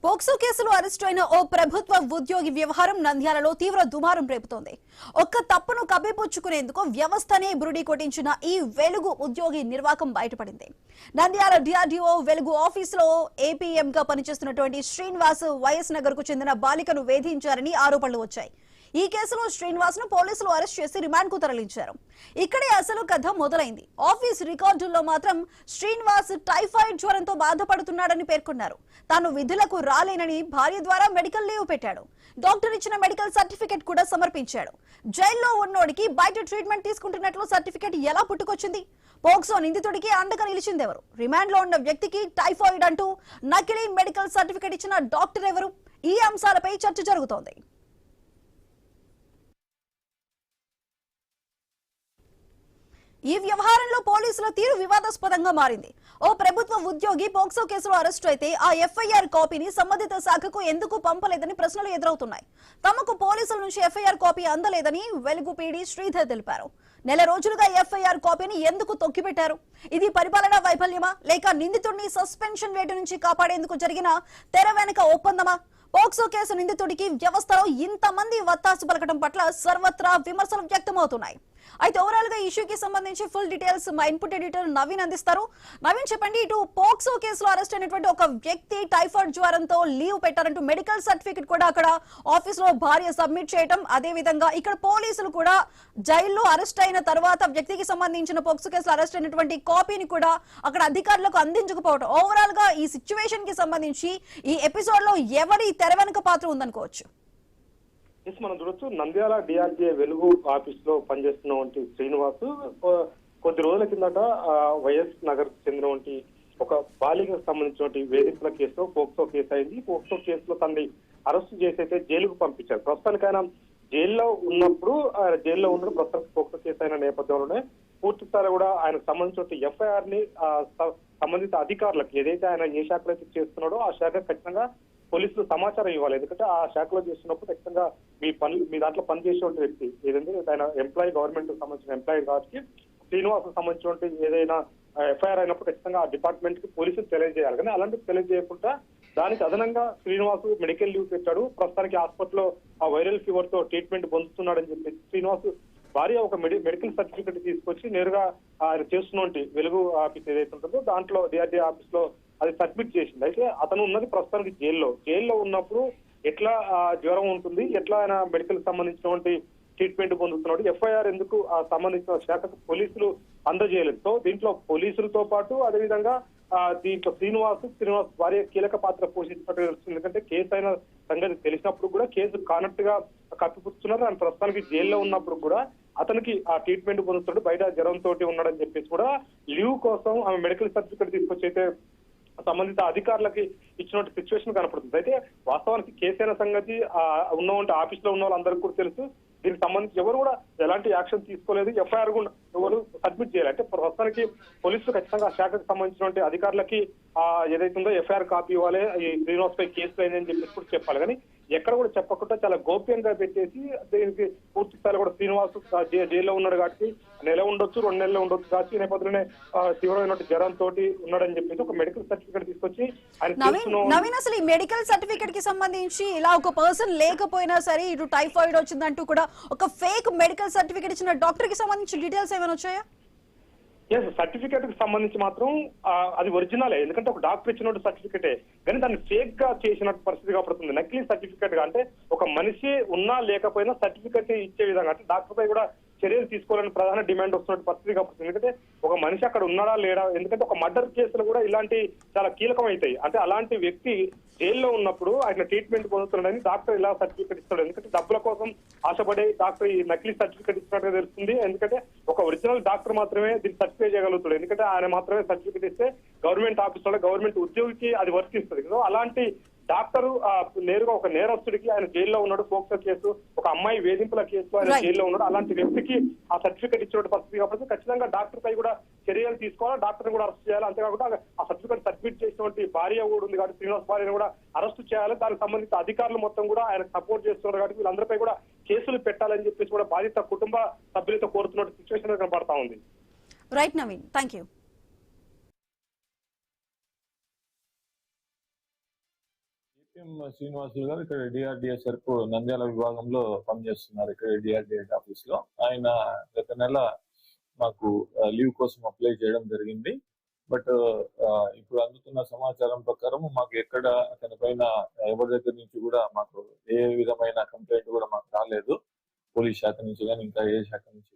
POCSO కేసులో arrest అయిన ఓ ప్రభుత్వ ఉద్యోగి వ్యవహారం నంద్యాలలో తీవ్ర దుమారం రేపుతోంది. ఒక్క తప్పును కప్పిపుచ్చుకునేందుకు వ్యవస్థనే బురుడి కొట్టించిన ఈ వెలుగు ఉద్యోగి నిర్వాకం బయటపడింది. నంద్యాల డిఆర్డీఓ వెలుగు ఆఫీసులో ఏపీఎం గా పనిచేస్తున్నటువంటి శ్రీనివాస్ వైఎస్ నగర్ కు చెందిన బాలికను వేధించారని ఆరోపణలు వచ్చాయి. ఈ కేసులో శ్రీనివాస్ ను పోలీసులు అరెస్ట్ చేసి రిమాండ్ కు తరలించారు. ఇక్కడే అసలు కథ మొదలైంది. ఆఫీస్ రికార్డుల్లో మాత్రం శ్రీనివాస్ టైఫాయిడ్ జ్వరంతో బాధపడుతున్నాడని పేర్కొన్నారు. తాను విధులకు రాలేనని భార్య ద్వారా మెడికల్ లీవ్ పెట్టాడు. డాక్టర్ ఇచ్చిన మెడికల్ సర్టిఫికెట్ కూడా సమర్పించాడు. జైల్లో ఉన్నోడికి బయట ట్రీట్మెంట్ తీసుకుంటున్నట్లు సర్టిఫికెట్ ఎలా పుట్టుకొచ్చింది? పోక్సో నిందితుడికి అండగా నిలిచిందెవరు? రిమాండ్ లో ఉన్న వ్యక్తికి టైఫాయిడ్ అంటూ నకిలీ మెడికల్ సర్టిఫికెట్ ఇచ్చిన డాక్టర్ ఎవరు? ఈ అంశాలపై చర్చ జరుగుతోంది. ఈ వ్యవహారంలో పోలీసుల తీరు వివాదాస్పదంగా మారింది. ఓ ప్రభుత్వ ఉద్యోగి పోక్సో కేసులో అరెస్టు అయితే ఆ ఎఫ్ఐఆర్ కాపీని సంబంధిత శాఖకు ఎందుకు పంపలేదని ప్రశ్నలు ఎదురవుతున్నాయి. తమకు పోలీసుల నుంచి ఎఫ్ఐఆర్ కాపీ అందలేదని వెలుగు పీడీ శ్రీధర్ తెలిపారు. నెల రోజులుగా ఎఫ్ఐఆర్ కాపీని ఎందుకు తొక్కిపెట్టారు? ఇది పరిపాలనా వైఫల్యమా లేక నిందితుడిని సస్పెన్షన్ వేటు నుంచి కాపాడేందుకు జరిగిన తెర వెనుక ఒప్పందమా? పోక్సో కేసు నిందితుడికి వ్యవస్థలో ఇంతమంది వత్తాసు పలకడం పట్ల సర్వత్రా విమర్శలు వ్యక్తమవుతున్నాయి. అయితే ఓవరాల్ గా ఇష్యూకి సంబంధించి ఫుల్ డీటెయిల్స్ మా ఇన్పుట్ ఎడిటర్ నవీన్ అందిస్తారు. నవీన్, చెప్పండి, ఇటు పోక్సో కేసులో అరెస్ట్ అయినటువంటి ఒక వ్యక్తి టైఫాయిడ్ జ్వరంతో లీవ్ పెట్టారంటూ మెడికల్ సర్టిఫికెట్ కూడా అక్కడ ఆఫీస్ లో భార్య సబ్మిట్ చేయడం, అదే విధంగా ఇక్కడ పోలీసులు కూడా జైల్లో అరెస్ట్ అయిన తర్వాత వ్యక్తికి సంబంధించిన పోక్సో కేసులో అరెస్ట్ అయినటువంటి కాపీని కూడా అక్కడ అధికారులకు అందించకపోవడం, ఓవరాల్ గా ఈ సిచ్యువేషన్ కి సంబంధించి ఈ ఎపిసోడ్ లో ఎవరి తెర వెనుక పాత్ర ఉందనుకోవచ్చు? మనం చూడొచ్చు, నంద్యాల డిఆర్డీఏ వెలుగు ఆఫీస్ లో పనిచేస్తున్నటువంటి శ్రీనివాస్ కొద్ది రోజుల కిందట వైఎస్ నగర్ చెందినటువంటి ఒక బాలికకు సంబంధించినటువంటి వేధింపుల కేసులో పోక్సో కేసు అయింది. పోక్సో కేసులో తనని అరెస్ట్ చేసి అయితే జైలుకు పంపించారు. ప్రస్తుతానికి ఆయన జైల్లో ఉన్నప్పుడు ప్రస్తుతానికి పోక్సో కేసు అయిన నేపథ్యంలోనే పూర్తి స్థాయి కూడా ఆయనకు సంబంధించిన ఎఫ్ఐఆర్ ని సంబంధిత అధికారులకు ఏదైతే ఆయన ఏ శాఖలో అయితే చేస్తున్నాడో ఆ శాఖ ఖచ్చితంగా పోలీసులు సమాచారం ఇవ్వాలి. ఎందుకంటే ఆ శాఖలో చేస్తున్నప్పుడు ఖచ్చితంగా మీ దాంట్లో పనిచేసేటువంటి వ్యక్తి ఏదంటే ఆయన ఎంప్లాయీ, గవర్నమెంట్ సంబంధించిన ఎంప్లాయీ కాబట్టి శ్రీనివాస్ సంబంధించినటువంటి ఏదైనా ఎఫ్ఐఆర్ అయినప్పుడు ఖచ్చితంగా ఆ డిపార్ట్మెంట్ కి పోలీసులు తెలియజేయాలి. కానీ అలాంటివి తెలియజేయకుండా దానికి అదనంగా శ్రీనివాస్ మెడికల్ లీవ్ పెట్టాడు. ప్రస్తుతానికి హాస్పిటల్లో ఆ వైరల్ ఫీవర్ తో ట్రీట్మెంట్ పొందుతున్నాడని చెప్పి శ్రీనివాస్ భార్య ఒక మెడికల్ సర్టిఫికెట్ తీసుకొచ్చి నేరుగా ఆయన చేస్తున్నటువంటి వెలుగు ఆఫీస్ ఏదైతే ఉంటుందో దాంట్లో డిఆర్డీఏ ఆఫీస్ లో అది సబ్మిట్ చేసింది. అయితే అతను ఉన్నది ప్రస్తుతానికి జైల్లో ఉన్నప్పుడు ఎట్లా జ్వరం ఉంటుంది, ఎట్లా ఆయన మెడికల్ సంబంధించినటువంటి ట్రీట్మెంట్ పొందుతున్నాడు, ఎఫ్ఐఆర్ ఎందుకు సంబంధించిన శాఖకు పోలీసులు అందజేయలేదు. సో దీంట్లో పోలీసులతో పాటు అదేవిధంగా దీంట్లో శ్రీనివాస్ భార్య కీలక పాత్ర పోషించినట్టు తెలుస్తుంది. ఎందుకంటే కేసు అయిన సంగతి తెలిసినప్పుడు కూడా కేసు కానట్టుగా కప్పిపుచ్చుతున్నారు. ఆయన ప్రస్తుతానికి జైల్లో ఉన్నప్పుడు కూడా అతనికి ఆ ట్రీట్మెంట్ పొందుతున్నాడు, బయట జ్వరంతో ఉన్నాడని చెప్పేసి కూడా లీవ్ కోసం ఆమె మెడికల్ సర్టిఫికెట్ తీసుకొచ్చి అయితే సంబంధిత అధికారులకి ఇచ్చినట్టు సిచ్యువేషన్ కనపడుతుంది. అయితే వాస్తవానికి కేసైన సంగతి ఉన్నటువంటి ఆఫీస్ లో ఉన్న వాళ్ళందరికీ కూడా తెలుసు. దీనికి సంబంధించి ఎవరు కూడా ఎలాంటి యాక్షన్ తీసుకోలేదు, ఎఫ్ఐఆర్ కూడా ఎవరు సబ్మిట్ చేయాలి. అంటే ప్రస్తుతానికి పోలీసులు ఖచ్చితంగా ఆ శాఖకు సంబంధించినటువంటి అధికారులకి ఏదైతే ఉందో ఎఫ్ఐఆర్ కాపీ ఇవ్వాలి, ఈ శ్రీనివాస్ పై కేసు అయిందని చెప్పేసి కూడా చెప్పాలి. కానీ ఎక్కడ కూడా చెప్పకుండా చాలా గోప్యంగా పెట్టేసి దీనికి పూర్తి స్థాయిలో కూడా శ్రీనివాస్ జైల్లో ఉన్నాడు కాబట్టి నెల ఉండొచ్చు, 2 నెలలు ఉండొచ్చు కాబట్టి నేపథ్యంలోనే తీవ్రమైన జ్వరంతో ఉన్నాడని చెప్పేసి ఒక మెడికల్ సర్టిఫికేట్ తీసుకొచ్చి నవీన్, అసలు ఈ మెడికల్ సర్టిఫికేట్ కి సంబంధించి ఇలా ఒక పర్సన్ లేకపోయినా సరే ఇటు టైఫాయిడ్ వచ్చిందంటూ కూడా ఒక ఫేక్ మెడికల్ సర్టిఫికేట్ ఇచ్చిన డాక్టర్ కి సంబంధించి డీటెయిల్స్ ఏమైనా వచ్చాయా? సర్టిఫికేట్ కి సంబంధించి మాత్రం అది ఒరిజినలే, ఎందుకంటే ఒక డాక్టర్ ఇచ్చినట్టు సర్టిఫికేటే, కానీ దాన్ని ఫేక్ గా చేసినట్టు పరిస్థితి కాబడుతుంది. నకిలీ సర్టిఫికేట్ గా అంటే ఒక మనిషి ఉన్నా లేకపోయినా సర్టిఫికేట్ ఇచ్చే విధంగా అంటే డాక్టర్ పై కూడా చర్యలు తీసుకోవాలని ప్రధాన డిమాండ్ వస్తున్నట్టు పరిస్థితి కాబడుతుంది. ఎందుకంటే ఒక మనిషి అక్కడ ఉన్నాడా లేడా, ఎందుకంటే ఒక మర్డర్ కేసులు కూడా ఇలాంటి చాలా కీలకం అవుతాయి. అంటే అలాంటి వ్యక్తి జైల్లో ఉన్నప్పుడు ఆయన ట్రీట్మెంట్ పొందుతున్నాడని డాక్టర్ ఇలా సర్టిఫికేట్ ఇస్తాడు. ఎందుకంటే డబ్బుల కోసం ఆశపడే డాక్టర్ ఈ నకిలీ సర్టిఫికేట్ ఇచ్చినట్టుగా తెలుస్తుంది. ఎందుకంటే ఒక ఒరిజినల్ డాక్టర్ మాత్రమే దీన్ని సర్టిఫై చేయగలుగుతాడు. ఎందుకంటే ఆయన మాత్రమే సర్టిఫికేట్ ఇస్తే గవర్నమెంట్ ఆఫీస్ లో గవర్నమెంట్ ఉద్యోగికి అది వర్తిస్తుంది. సో అలాంటి డాక్టరు నేరుగా ఒక నేరస్తుడికి, ఆయన జైల్లో ఉన్నాడు, పోక్సో కేసు, ఒక అమ్మాయి వేధింపుల కేసులో ఆయన జైల్లో ఉన్నాడు, అలాంటి వ్యక్తికి ఆ సర్టిఫికేట్ ఇచ్చిన పరిస్థితి కాబట్టి ఖచ్చితంగా డాక్టర్ పై కూడా చర్యలు తీసుకోవాలి, డాక్టర్ ని కూడా అరెస్ట్ చేయాలి. అంతేకాకుండా ఆ సర్టిఫికేట్ సబ్మిట్ చేసినటువంటి భార్య కూడా ఉంది కాబట్టి శ్రీనివాస్ భార్యను కూడా అరెస్ట్ చేయాలి. దానికి సంబంధించిన అధికారులు మొత్తం కూడా ఆయన సపోర్ట్ చేస్తున్నారు కాబట్టి వీళ్ళందరిపై కూడా కేసులు పెట్టాలని చెప్పేసి కూడా బాధిత కుటుంబ సభ్యులతో కోరుతున్నట్టు సిచ్యువేషన్ కనబడతా ఉంది. Right Naveen, thank you. Srinivasulu గారు ఇక్కడ డిఆర్డిఏ సరుకు నంద్యాల విభాగంలో పనిచేస్తున్నారు. ఇక్కడ డిఆర్డిఏ ఆఫీస్ లో ఆయన గత నెల మాకు లీవ్ కోసం అప్లై చేయడం జరిగింది. బట్ ఇప్పుడు అందుతున్న సమాచారం ప్రకారం మాకు ఎక్కడ అతని పైన ఎవరి దగ్గర నుంచి కూడా మాకు ఏ విధమైన కంప్లైంట్ కూడా మాకు రాలేదు. పోలీస్ శాఖ నుంచి కానీ ఇంకా ఏ శాఖ నుంచి